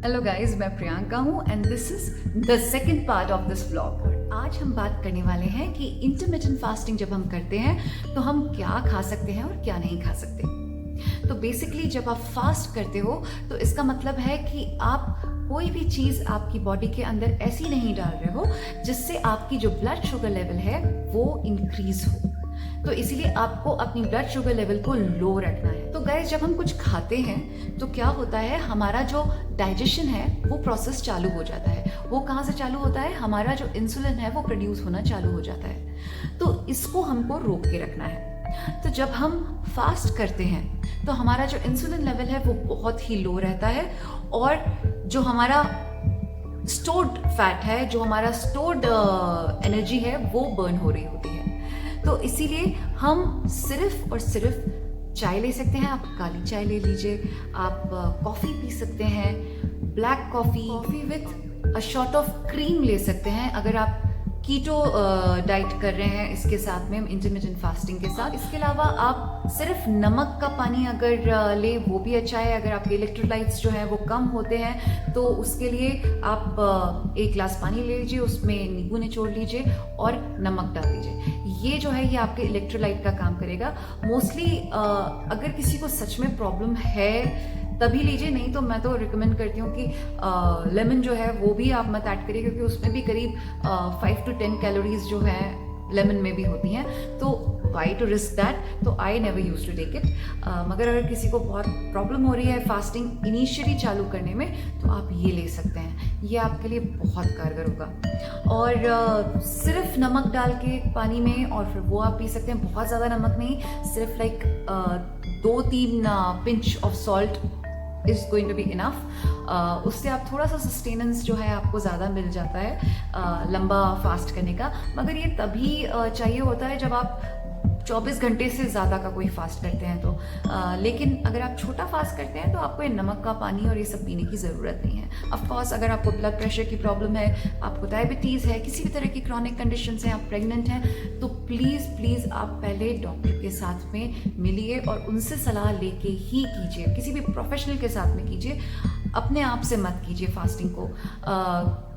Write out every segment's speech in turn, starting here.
Hello guys, मैं प्रियंका हूँ and this is the second part of this vlog. आज हम बात करने वाले हैं कि इंटरमिटेंट फास्टिंग जब हम करते हैं तो हम क्या खा सकते हैं और क्या नहीं खा सकते। तो बेसिकली जब आप फास्ट करते हो तो इसका मतलब है कि आप कोई भी चीज़ आपकी बॉडी के अंदर ऐसी नहीं डाल रहे हो जिससे आपकी जो ब्लड शुगर लेवल है वो इंक्रीज हो। तो इसीलिए आपको अपनी ब्लड शुगर लेवल को लो रखना है। तो गाइस, जब हम कुछ खाते हैं तो क्या होता है, हमारा जो डाइजेशन है वो प्रोसेस चालू हो जाता है। वो कहाँ से चालू होता है? हमारा जो इंसुलिन है वो प्रोड्यूस होना चालू हो जाता है। तो इसको हमको रोक के रखना है। तो जब हम फास्ट करते हैं तो हमारा जो इंसुलिन लेवल है वो बहुत ही लो रहता है और जो हमारा स्टोर्ड फैट है, जो हमारा स्टोर्ड एनर्जी है वो बर्न हो रही होती है। तो इसीलिए हम सिर्फ और सिर्फ चाय ले सकते हैं। आप काली चाय ले लीजिए, आप कॉफ़ी पी सकते हैं, black coffee with a shot of cream ले सकते हैं अगर आप कीटो डाइट कर रहे हैं इसके साथ में, इंटरमिटेंट फास्टिंग के साथ। इसके अलावा आप सिर्फ नमक का पानी अगर ले वो भी अच्छा है। अगर आपके इलेक्ट्रोलाइट्स जो हैं वो कम होते हैं तो उसके लिए आप एक गिलास पानी ले लीजिए, उसमें नींबू निचोड़ लीजिए और नमक डाल दीजिए। ये जो है ये आपके इलेक्ट्रोलाइट का काम करेगा। मोस्टली अगर किसी को सच में प्रॉब्लम है तभी लीजिए, नहीं तो मैं तो रिकमेंड करती हूँ कि लेमन जो है वो भी आप मत ऐड करिए, क्योंकि उसमें भी करीब 5 to 10 कैलोरीज जो है लेमन में भी होती हैं। तो वाई टू रिस्क दैट? तो I never use to take it. मगर अगर किसी को बहुत प्रॉब्लम हो रही है फास्टिंग इनिशियली चालू करने में तो आप ये ले सकते हैं, ये आपके लिए बहुत कारगर होगा। और सिर्फ नमक डाल के पानी में और फिर वो आप पी सकते हैं। बहुत ज़्यादा नमक नहीं, सिर्फ like 2-3 pinch of salt is going to be enough. उससे आप थोड़ा सा सस्टेनेंस जो है आपको ज़्यादा मिल जाता है लंबा फास्ट करने का। मगर ये तभी चाहिए होता है जब आप 24 घंटे से ज़्यादा का कोई फास्ट करते हैं तो। लेकिन अगर आप छोटा फास्ट करते हैं तो आपको ये नमक का पानी और ये सब पीने की ज़रूरत नहीं है। ऑफ कोर्स अगर आपको ब्लड प्रेशर की प्रॉब्लम है, आपको डायबिटीज़ है, किसी भी तरह की क्रॉनिक कंडीशन हैं, आप प्रेग्नेंट हैं, तो प्लीज़ आप पहले डॉक्टर के साथ में मिलिए और उनसे सलाह लेके ही कीजिए। किसी भी प्रोफेशनल के साथ में कीजिए, अपने आप से मत कीजिए फास्टिंग को।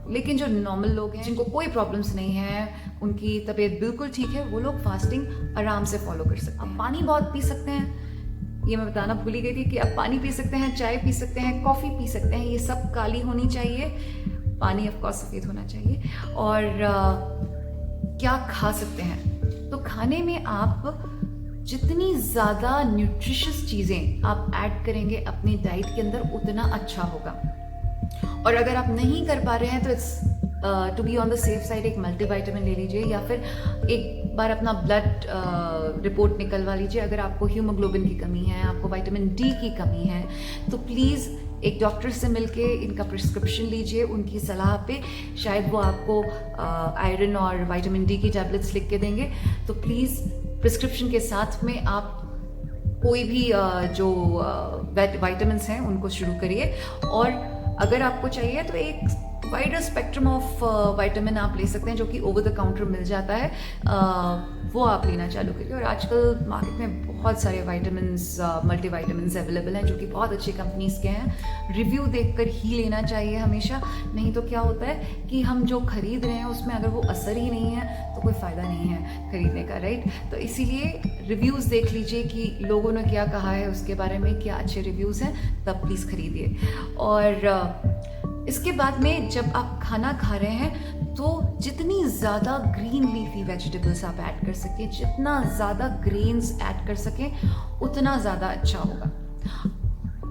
लेकिन जो नॉर्मल लोग हैं जिनको कोई प्रॉब्लम्स नहीं है, उनकी तबीयत बिल्कुल ठीक है, वो लोग फास्टिंग आराम से फॉलो कर सकते हैं। आप पानी बहुत पी सकते हैं, ये मैं बताना भूल ही गई थी कि आप पानी पी सकते हैं, चाय पी सकते हैं, कॉफ़ी पी सकते हैं। ये सब काली होनी चाहिए, पानी ऑफ कोर्स सफ़ेद होना चाहिए। और क्या खा सकते हैं? तो खाने में आप जितनी ज़्यादा न्यूट्रिशियस चीज़ें आप ऐड करेंगे अपनी डाइट के अंदर उतना अच्छा होगा। और अगर आप नहीं कर पा रहे हैं तो it's to be on the safe side एक मल्टीविटामिन ले लीजिए, या फिर एक बार अपना ब्लड रिपोर्ट निकलवा लीजिए। अगर आपको हीमोग्लोबिन की कमी है, आपको विटामिन डी की कमी है, तो प्लीज़ एक डॉक्टर से मिलके इनका प्रिस्क्रिप्शन लीजिए। उनकी सलाह पे शायद वो आपको आयरन और विटामिन डी की टैबलेट्स लिख के देंगे। तो प्लीज़ प्रिस्क्रिप्शन के साथ में आप कोई भी जो विटामिन्स हैं उनको शुरू करिए। और अगर आपको चाहिए तो एक वाइडर स्पेक्ट्रम ऑफ विटामिन आप ले सकते हैं जो कि ओवर द काउंटर मिल जाता है, वो आप लेना चालू करिए। और आजकल मार्केट में बहुत सारे विटामिन्स, मल्टीविटामिन्स अवेलेबल हैं जो कि बहुत अच्छी कंपनीज के हैं। रिव्यू देखकर ही लेना चाहिए हमेशा, नहीं तो क्या होता है कि हम जो खरीद रहे हैं उसमें अगर वो असर ही नहीं है तो कोई फ़ायदा नहीं है खरीदने का, राइट? तो इसीलिए रिव्यूज़ देख लीजिए कि लोगों ने क्या कहा है उसके बारे में, क्या अच्छे रिव्यूज़ हैं, तब प्लीज़ खरीदिए। और इसके बाद में जब आप खाना खा रहे हैं तो जितनी ज़्यादा ग्रीन लीफी वेजिटेबल्स आप ऐड कर सकें, जितना ज़्यादा ग्रेन्स ऐड कर सकें उतना ज़्यादा अच्छा होगा।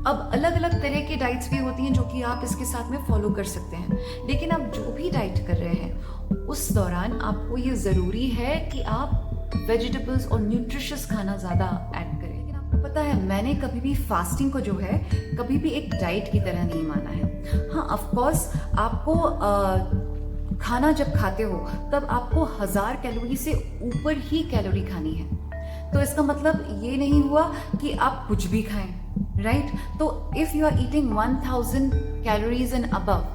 अब अलग अलग तरह की डाइट्स भी होती हैं जो कि आप इसके साथ में फॉलो कर सकते हैं। लेकिन आप जो भी डाइट कर रहे हैं उस दौरान आपको ये ज़रूरी है कि आप वेजिटेबल्स और न्यूट्रिशियस खाना ज़्यादा ऐड करें। लेकिन आपको पता है, मैंने कभी भी फास्टिंग को जो है कभी भी एक डाइट की तरह नहीं माना है। हाँ, ऑफ कोर्स आपको खाना जब खाते हो तब आपको 1000 कैलोरी से ऊपर ही कैलोरी खानी है। तो इसका मतलब ये नहीं हुआ कि आप कुछ भी खाएं, राइट? तो if you are eating 1000 calories and above,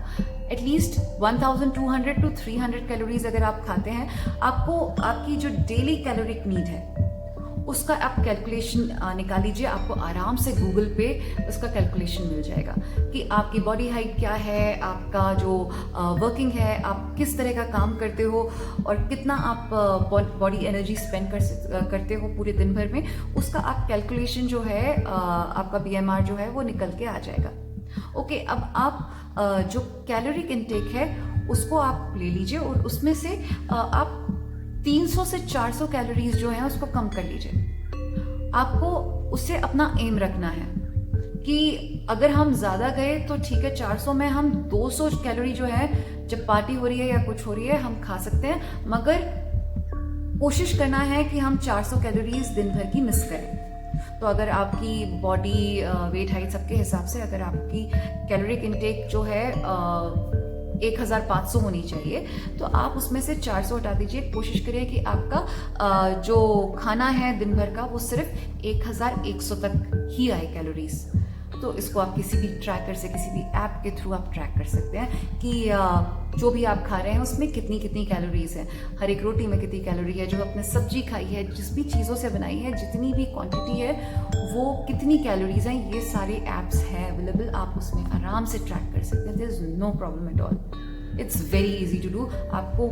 at least 1200 to 300 calories अगर आप खाते हैं, आपको आपकी जो डेली कैलोरिक नीड है उसका आप कैलकुलेशन निकाल लीजिए, आपको आराम से गूगल पे उसका कैलकुलेशन मिल जाएगा कि आपकी बॉडी हाइट क्या है, आपका जो वर्किंग है, आप किस तरह का काम करते हो और कितना आप बॉडी एनर्जी स्पेंड करते हो पूरे दिन भर में, उसका आप कैलकुलेशन जो है आपका BMR जो है वो निकल के आ जाएगा। ओके, अब आप जो कैलोरिक इनटेक है उसको आप ले लीजिए और उसमें से आप 300 से 400 कैलोरीज जो है उसको कम कर लीजिए। आपको उससे अपना एम रखना है कि अगर हम ज़्यादा गए तो ठीक है, 400 में हम 200 कैलोरी जो है, जब पार्टी हो रही है या कुछ हो रही है हम खा सकते हैं, मगर कोशिश करना है कि हम 400 कैलोरीज दिन भर की मिस करें। तो अगर आपकी बॉडी वेट हाइट सबके हिसाब से अगर आपकी कैलोरिक इनटेक जो है 1500 होनी चाहिए, तो आप उसमें से 400 हटा दीजिए। कोशिश करिए कि आपका जो खाना है दिन भर का वो सिर्फ 1100 तक ही आए कैलोरीज। तो इसको आप किसी भी ट्रैकर से, किसी भी ऐप के थ्रू आप ट्रैक कर सकते हैं कि जो भी आप खा रहे हैं उसमें कितनी कितनी कैलोरीज है, हर एक रोटी में कितनी कैलोरी है, जो आपने सब्जी खाई है, जिस भी चीज़ों से बनाई है, जितनी भी क्वांटिटी है वो कितनी कैलोरीज हैं, ये सारे ऐप्स हैं अवेलेबल, आप उसमें आराम से ट्रैक कर सकते हैं। There is no problem at all, it's very easy to do. आपको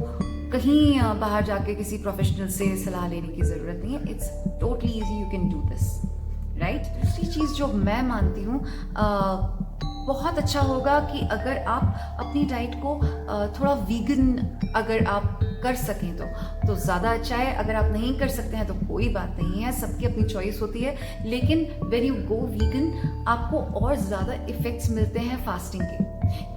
कहीं बाहर जाके किसी प्रोफेशनल से सलाह लेने की ज़रूरत नहीं है, it's totally easy, you can do this, right. दूसरी चीज़ जो मैं मानती हूँ बहुत अच्छा होगा कि अगर आप अपनी डाइट को थोड़ा वीगन अगर आप कर सकें तो ज़्यादा अच्छा है। अगर आप नहीं कर सकते हैं तो कोई बात नहीं है, सबकी अपनी चॉइस होती है, लेकिन व्हेन यू गो वीगन आपको और ज़्यादा इफ़ेक्ट्स मिलते हैं फास्टिंग के,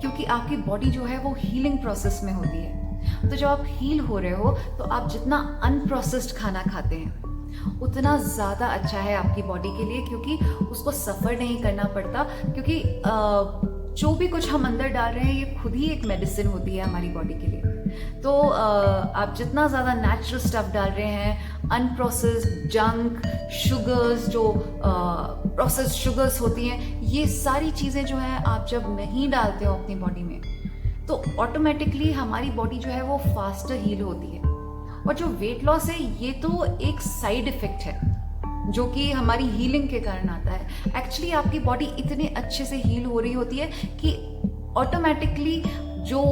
क्योंकि आपकी बॉडी जो है वो हीलिंग प्रोसेस में होती है। तो जब आप हील हो रहे हो तो आप जितना अनप्रोसेस्ड खाना खाते हैं उतना ज़्यादा अच्छा है आपकी बॉडी के लिए, क्योंकि उसको सफ़र नहीं करना पड़ता, क्योंकि जो भी कुछ हम अंदर डाल रहे हैं ये खुद ही एक मेडिसिन होती है हमारी बॉडी के लिए। तो आप जितना ज़्यादा नेचुरल स्टफ डाल रहे हैं, अनप्रोसेस्ड जंक शुगर्स, जो प्रोसेस्ड शुगर्स होती हैं, ये सारी चीज़ें जो हैं आप जब नहीं डालते हो अपनी बॉडी में तो ऑटोमेटिकली हमारी बॉडी जो है वो फास्टर हील होती है। और जो वेट लॉस है ये तो एक साइड इफेक्ट है जो कि हमारी हीलिंग के कारण आता है। एक्चुअली आपकी बॉडी इतने अच्छे से हील हो रही होती है कि ऑटोमेटिकली जो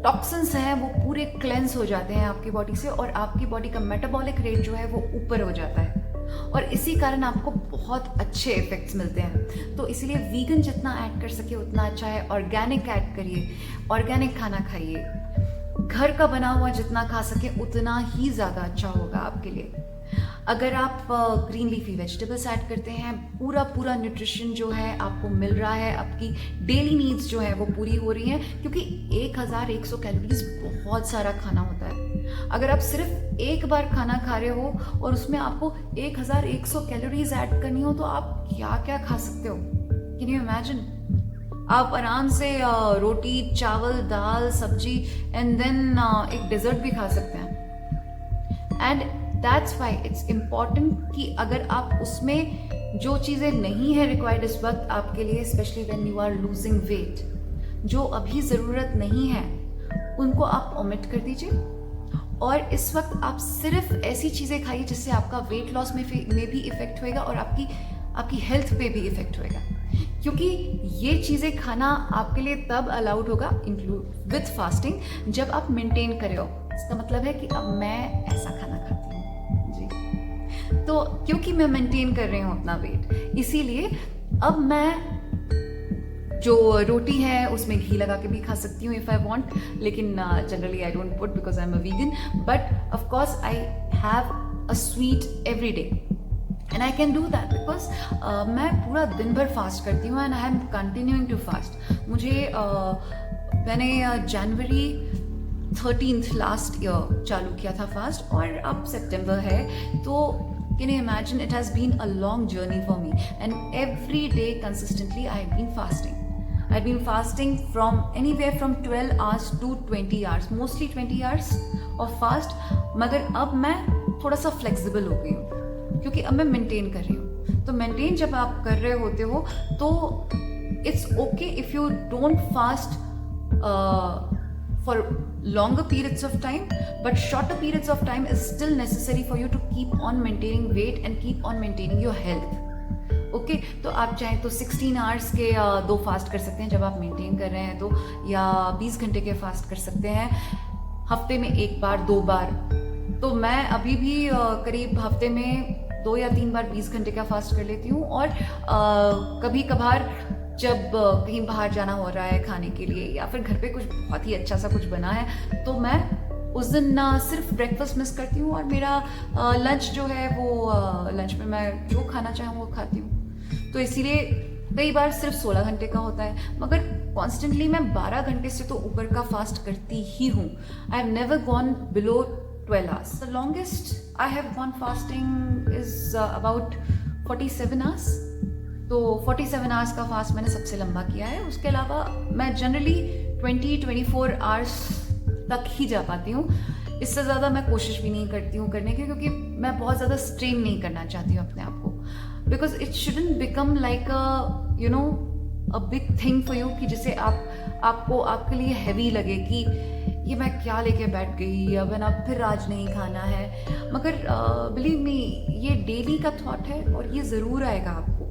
टॉक्सिन्स हैं वो पूरे क्लेंस हो जाते हैं आपकी बॉडी से, और आपकी बॉडी का मेटाबॉलिक रेट जो है वो ऊपर हो जाता है, और इसी कारण आपको बहुत अच्छे इफेक्ट्स मिलते हैं। तो इसीलिए वीगन जितना ऐड कर सके उतना अच्छा है। ऑर्गेनिक ऐड करिए, ऑर्गेनिक खाना खाइए, घर का बना हुआ जितना खा सके उतना ही ज़्यादा अच्छा होगा आपके लिए। अगर आप ग्रीन लीफी वेजिटेबल्स ऐड करते हैं, पूरा न्यूट्रिशन जो है आपको मिल रहा है, आपकी डेली नीड्स जो है वो पूरी हो रही हैं, क्योंकि 1100 कैलोरीज बहुत सारा खाना होता है। अगर आप सिर्फ एक बार खाना खा रहे हो और उसमें आपको 1100 कैलोरीज ऐड करनी हो तो आप क्या क्या खा सकते हो, कैन यू इमेजिन। आप आराम से रोटी, चावल, दाल, सब्जी एंड देन एक डेजर्ट भी खा सकते हैं। And that's why it's important कि अगर आप उसमें जो चीज़ें नहीं है रिक्वायर्ड इस वक्त आपके लिए, specially when you are losing weight, जो अभी ज़रूरत नहीं है उनको आप ओमिट कर दीजिए, और इस वक्त आप सिर्फ ऐसी चीज़ें खाइए जिससे आपका वेट लॉस में भी इफेक्ट होएगा और आपकी हेल्थ पे भी इफेक्ट होएगा, क्योंकि ये चीज़ें खाना आपके लिए तब अलाउड होगा इंक्लूड विथ फास्टिंग जब आप मेंटेन कर रहे हो। इसका मतलब है कि अब मैं ऐसा खाना खाती हूँ जी, तो क्योंकि मैं मेंटेन कर रही हूँ अपना वेट, इसीलिए अब मैं जो रोटी है उसमें घी लगा के भी खा सकती हूँ इफ़ आई वांट, लेकिन generally I don't put because I am a vegan, but of course I have a sweet every day and I can do that because मैं पूरा दिन भर फास्ट करती हूँ and I am continuing to fast. मुझे मैंने जनवरी 13th last year चालू किया था फास्ट, और अब सितंबर है, तो can you imagine, it has been a long journey for me, and every day consistently I have been fasting. I've been fasting from anywhere from 12 hours to 20 hours, mostly 20 hours of fast, मगर अब मैं थोड़ा सा flexible हो गई हूँ क्योंकि अब मैं maintain कर रही हूँ। तो maintain जब आप कर रहे होते हो तो it's okay if you don't fast for longer periods of time, but shorter periods of time is still necessary for you to keep on maintaining weight and keep on maintaining your health. Okay तो आप चाहें तो 16 hours के 2 fast कर सकते हैं जब आप मेंटेन कर रहे हैं तो, या 20 घंटे के फास्ट कर सकते हैं हफ्ते में 1 बार 2 बार। तो मैं अभी भी करीब हफ्ते में 2 या 3 बार 20 घंटे का फास्ट कर लेती हूँ, और कभी कभार जब कहीं बाहर जाना हो रहा है खाने के लिए, या फिर घर पे कुछ बहुत ही अच्छा सा कुछ बना है, तो मैं उस दिन सिर्फ ब्रेकफास्ट मिस करती हूँ, और मेरा लंच जो है वो लंच में मैं जो खाना चाहूँ वो खाती हूँ। तो इसीलिए कई बार सिर्फ 16 घंटे का होता है, मगर कॉन्स्टेंटली मैं 12 घंटे से तो ऊपर का फास्ट करती ही हूँ। I have never gone below 12 hours. The longest I have gone fasting is about 47 hours. तो 47 आवर्स का फास्ट मैंने सबसे लंबा किया है। उसके अलावा मैं जनरली 20-24 आवर्स तक ही जा पाती हूँ। इससे ज़्यादा मैं कोशिश भी नहीं करती हूँ करने की, क्योंकि मैं बहुत ज़्यादा स्ट्रेन नहीं करना चाहती हूँ अपने आप को, because it shouldn't become like a big thing for you, कि जिसे आपको आपके लिए हैवी लगे कि ये मैं क्या लेके बैठ गई, अब है ना फिर आज नहीं खाना है। मगर बिलीव मी, ये डेली का थॉट है, और ये ज़रूर आएगा आपको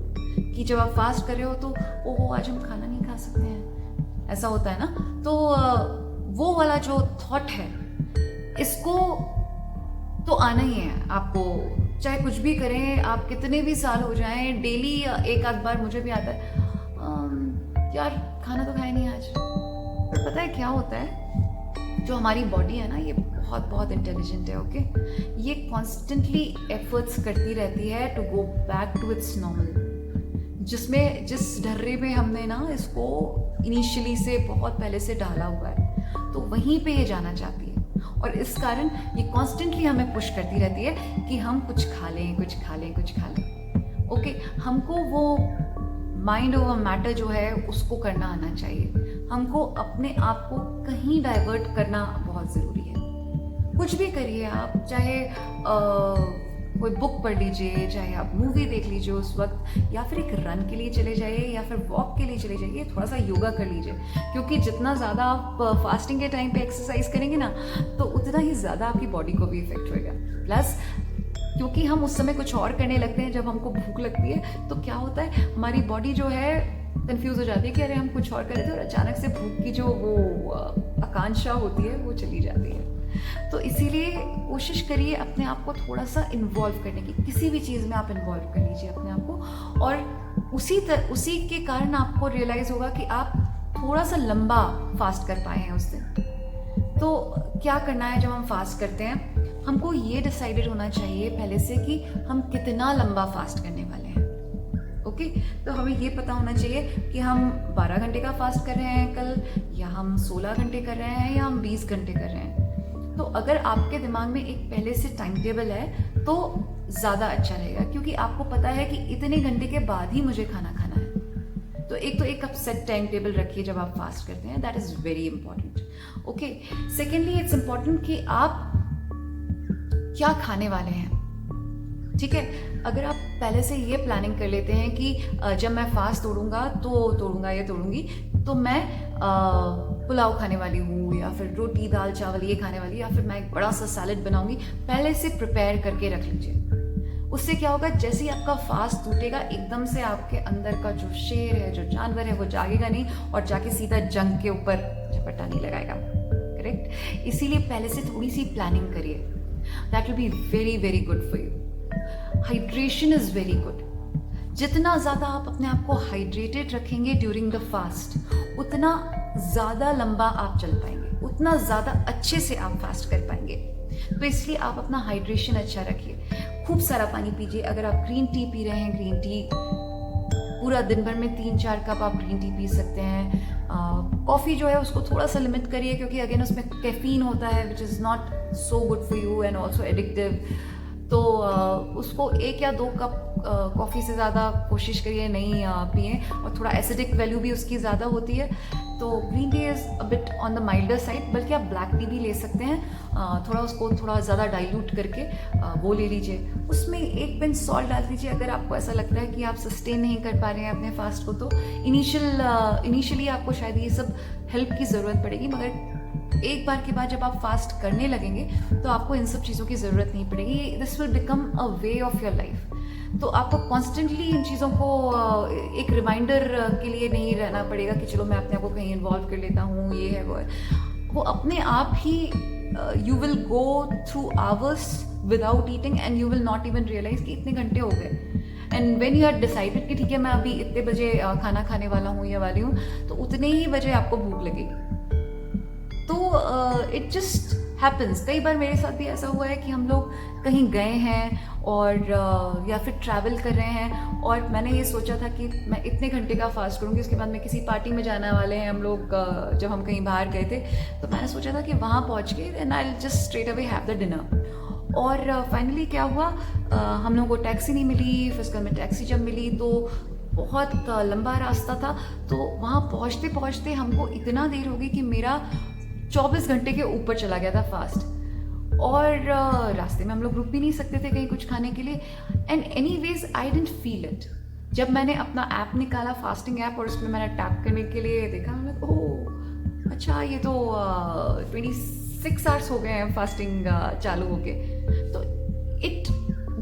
कि जब आप फास्ट कर रहे हो तो ओहो आज हम खाना नहीं खा सकते हैं, ऐसा होता है ना। तो वो वाला जो थॉट है, इसको तो आना ही है आपको, चाहे कुछ भी करें आप, कितने भी साल हो जाएं, डेली एक आध बार मुझे भी आता है यार खाना तो खाया नहीं आज। पर पता है क्या होता है, जो हमारी बॉडी है ना, ये बहुत बहुत इंटेलिजेंट है। ओके, ये कॉन्स्टेंटली एफर्ट्स करती रहती है to go back to its normal, जिस ढर्रे में हमने ना इसको इनिशियली से बहुत पहले से डाला हुआ है, तो वहीं पे ये जाना चाहती है। और इस कारण ये कॉन्स्टेंटली हमें पुश करती रहती है कि हम कुछ खा लें, कुछ खा लें, कुछ खा लें। ओके, हमको वो माइंड ओवर मैटर जो है उसको करना आना चाहिए। हमको अपने आप को कहीं डाइवर्ट करना बहुत ज़रूरी है। कुछ भी करिए आप, चाहे कोई बुक पढ़ लीजिए, चाहे आप मूवी देख लीजिए उस वक्त, या फिर एक रन के लिए चले जाइए, या फिर वॉक के लिए चले जाइए, थोड़ा सा योगा कर लीजिए। क्योंकि जितना ज़्यादा आप फास्टिंग के टाइम पे एक्सरसाइज करेंगे ना, तो उतना ही ज़्यादा आपकी बॉडी को भी इफेक्ट होएगा। प्लस क्योंकि हम उस समय कुछ और करने लगते हैं जब हमको भूख लगती है, तो क्या होता है हमारी बॉडी जो है कंफ्यूज हो जाती है कि अरे हम कुछ और कर रहे थे, और अचानक से भूख की जो वो आकांक्षा होती है वो चली जाती है। तो इसीलिए कोशिश करिए अपने आप को थोड़ा सा इन्वॉल्व करने की, किसी भी चीज़ में आप इन्वॉल्व कर लीजिए अपने आप को, और उसी के कारण आपको रियलाइज होगा कि आप थोड़ा सा लंबा फास्ट कर पाए हैं उस दिन। तो क्या करना है जब हम फास्ट करते हैं, हमको ये डिसाइडेड होना चाहिए पहले से कि हम कितना लंबा फास्ट करने वाले हैं। ओके, तो हमें ये पता होना चाहिए कि हम 12 घंटे का फास्ट कर रहे हैं कल, या हम 16 घंटे कर रहे हैं, या हम 20 घंटे कर रहे हैं। तो अगर आपके दिमाग में एक पहले से टाइम टेबल है तो ज़्यादा अच्छा रहेगा, क्योंकि आपको पता है कि इतने घंटे के बाद ही मुझे खाना खाना है। तो एक आप सेट टाइम टेबल रखिए जब आप फास्ट करते हैं, that is very important. Okay, secondly it's important कि आप क्या खाने वाले हैं। ठीक है, अगर आप पहले से ये प्लानिंग कर लेते हैं कि जब मैं फास्ट तोड़ूंगा या तोड़ूंगी, तो मैं पुलाव खाने वाली हूँ, या फिर रोटी दाल चावल ये खाने वाली, या फिर मैं एक बड़ा सा सैलेड बनाऊंगी, पहले से प्रिपेयर करके रख लीजिए। उससे क्या होगा, जैसे ही आपका फास्ट टूटेगा, एकदम से आपके अंदर का जो शेर है, जो जानवर है, वो जागेगा नहीं और जाके सीधा जंग के ऊपर झपट्टा नहीं लगाएगा। करेक्ट, इसीलिए पहले से थोड़ी सी प्लानिंग करिए, that will be very very good for you. Hydration is very good. जितना ज़्यादा आप अपने आप को हाइड्रेटेड रखेंगे ड्यूरिंग द फास्ट, उतना ज़्यादा लंबा आप चल पाएंगे, उतना ज़्यादा अच्छे से आप फास्ट कर पाएंगे। तो इसलिए आप अपना हाइड्रेशन अच्छा रखिए, खूब सारा पानी पीजिए। अगर आप ग्रीन टी पी रहे हैं, ग्रीन टी पूरा दिन भर में 3-4 कप आप ग्रीन टी पी सकते हैं। कॉफ़ी जो है उसको थोड़ा सा लिमिट करिए, क्योंकि अगेन उसमें कैफीन होता है which is not so good for you and also addictive. तो उसको 1 या 2 कप कॉफ़ी से ज़्यादा कोशिश करिए नहीं पिए, और थोड़ा एसिडिक वैल्यू भी उसकी ज़्यादा होती है। तो green tea is a bit on the milder side, बल्कि आप ब्लैक टी भी ले सकते हैं, थोड़ा ज़्यादा डाइल्यूट करके वो ले लीजिए। उसमें 1 पिंच सॉल्ट डाल दीजिए अगर आपको ऐसा लगता है कि आप सस्टेन नहीं कर पा रहे हैं अपने फास्ट को। तो इनिशियली आपको शायद ये सब हेल्प की ज़रूरत पड़ेगी, मगर एक बार के बाद जब आप फास्ट करने लगेंगे तो आपको इन सब चीज़ों की ज़रूरत नहीं पड़ेगी. This will become a way of your life. तो आपको कॉन्स्टेंटली इन चीज़ों को एक रिमाइंडर के लिए नहीं रहना पड़ेगा कि चलो मैं अपने आप को कहीं इन्वॉल्व कर लेता हूँ, ये है वो है. वो अपने आप ही you will go through hours without eating and you will not even realize कि इतने घंटे हो गए. And when you are decided कि ठीक है मैं अभी इतने बजे खाना खाने वाला हूँ या वाली हूँ, तो उतने ही बजे आपको भूख लगेगी. तो इट जस्ट हैपन्स. कई बार मेरे साथ भी ऐसा हुआ है कि हम लोग कहीं गए हैं और या फिर ट्रैवल कर रहे हैं और मैंने ये सोचा था कि मैं इतने घंटे का फास्ट करूँगी, उसके बाद मैं किसी पार्टी में जाने वाले हैं हम लोग. जब हम कहीं बाहर गए थे तो मैंने सोचा था कि वहाँ पहुँच के then I will just straight away have the dinner. और फाइनली क्या हुआ, हम लोगों को टैक्सी नहीं मिली. फिर में टैक्सी जब मिली तो बहुत लंबा रास्ता था. तो वहाँ पहुँचते पहुँचते हमको इतना देर हो गई कि मेरा 24 घंटे के ऊपर चला गया था फास्ट. और रास्ते में हम लोग रुक भी नहीं सकते थे कहीं कुछ खाने के लिए. And anyways I didn't feel it. जब मैंने अपना ऐप निकाला, फास्टिंग ऐप, और उसमें मैंने टैप करने के लिए देखा, मैंने ओह अच्छा ये तो 26 आवर्स हो गए हैं फास्टिंग चालू होके. तो इट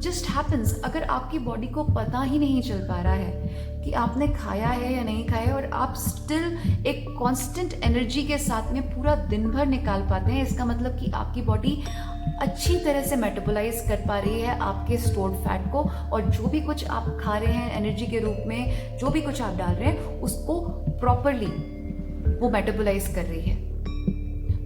जस्ट हैपन्स. अगर आपकी बॉडी को पता ही नहीं चल पा रहा है कि आपने खाया है या नहीं खाया है और आप स्टिल एक कांस्टेंट एनर्जी के साथ में पूरा दिन भर निकाल पाते हैं, इसका मतलब कि आपकी बॉडी अच्छी तरह से मेटाबोलाइज कर पा रही है आपके स्टोर्ड फैट को, और जो भी कुछ आप खा रहे हैं एनर्जी के रूप में, जो भी कुछ आप डाल रहे हैं उसको प्रॉपरली वो मेटाबोलाइज कर रही है.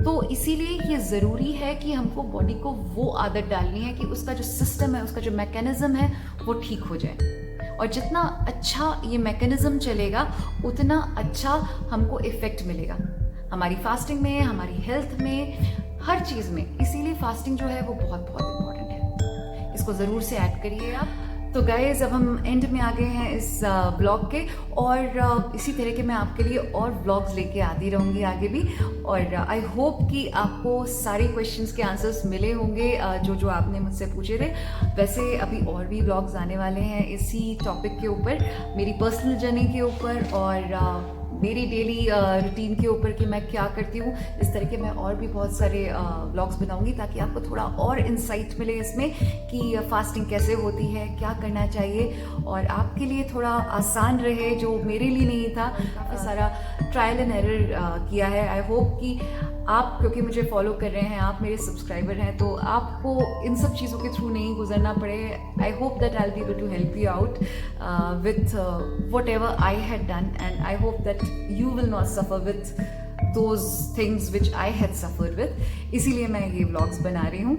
तो इसीलिए ये ज़रूरी है कि हमको बॉडी को वो आदत डालनी है कि उसका जो सिस्टम है, उसका जो मैकेनिज्म है वो ठीक हो जाए. और जितना अच्छा ये मैकेनिज्म चलेगा उतना अच्छा हमको इफ़ेक्ट मिलेगा हमारी फास्टिंग में, हमारी हेल्थ में, हर चीज़ में. इसीलिए फास्टिंग जो है वो बहुत बहुत इम्पॉर्टेंट है. इसको ज़रूर से ऐड करिए आप. तो गाइज अब हम एंड में आ गए हैं इस ब्लॉग के, और इसी तरह के मैं आपके लिए और ब्लॉग्स लेके आती रहूँगी आगे भी. और आई होप कि आपको सारे क्वेश्चंस के आंसर्स मिले होंगे जो आपने मुझसे पूछे थे. वैसे अभी और भी ब्लॉग्स आने वाले हैं इसी टॉपिक के ऊपर, मेरी पर्सनल जर्नी के ऊपर और मेरी डेली रूटीन के ऊपर कि मैं क्या करती हूँ. इस तरह के मैं और भी बहुत सारे व्लॉग्स बनाऊंगी ताकि आपको थोड़ा और इंसाइट मिले इसमें कि फास्टिंग कैसे होती है, क्या करना चाहिए, और आपके लिए थोड़ा आसान रहे जो मेरे लिए नहीं था. काफ़ी सारा ट्रायल एंड एरर किया है. आई होप कि आप, क्योंकि मुझे फॉलो कर रहे हैं, आप मेरे सब्सक्राइबर हैं, तो आपको इन सब चीज़ों के थ्रू नहीं गुजरना पड़े. I hope that I will be able to help you out with whatever I had done, and I hope that you will not suffer with those things which I had suffered with. इसीलिए मैं ये vlogs बना रही हूँ.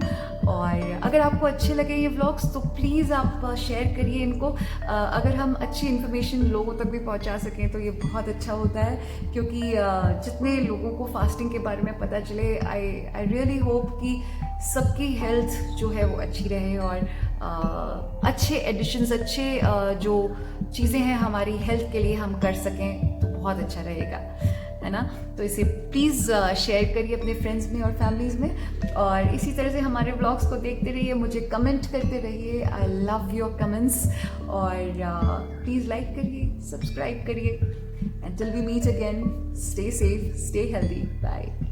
और अगर आपको अच्छे लगे ये व्लॉग्स तो प्लीज़ आप शेयर करिए इनको. अगर हम अच्छी इन्फॉर्मेशन लोगों तक भी पहुँचा सकें तो ये बहुत अच्छा होता है, क्योंकि जितने लोगों को फास्टिंग के बारे में पता चले, आई रियली होप कि सबकी हेल्थ जो है वो अच्छी रहे और अच्छे एडिशंस, अच्छे जो चीज़ें हैं हमारी हेल्थ के लिए हम कर सकें तो बहुत अच्छा रहेगा, है ना. तो इसे प्लीज़ शेयर करिए अपने फ्रेंड्स में और फैमिलीज़ में, और इसी तरह से हमारे व्लॉग्स को देखते रहिए, मुझे कमेंट करते रहिए. I love your comments. और प्लीज़ लाइक करिए, सब्सक्राइब करिए. Until we meet again, stay safe, stay healthy. Bye.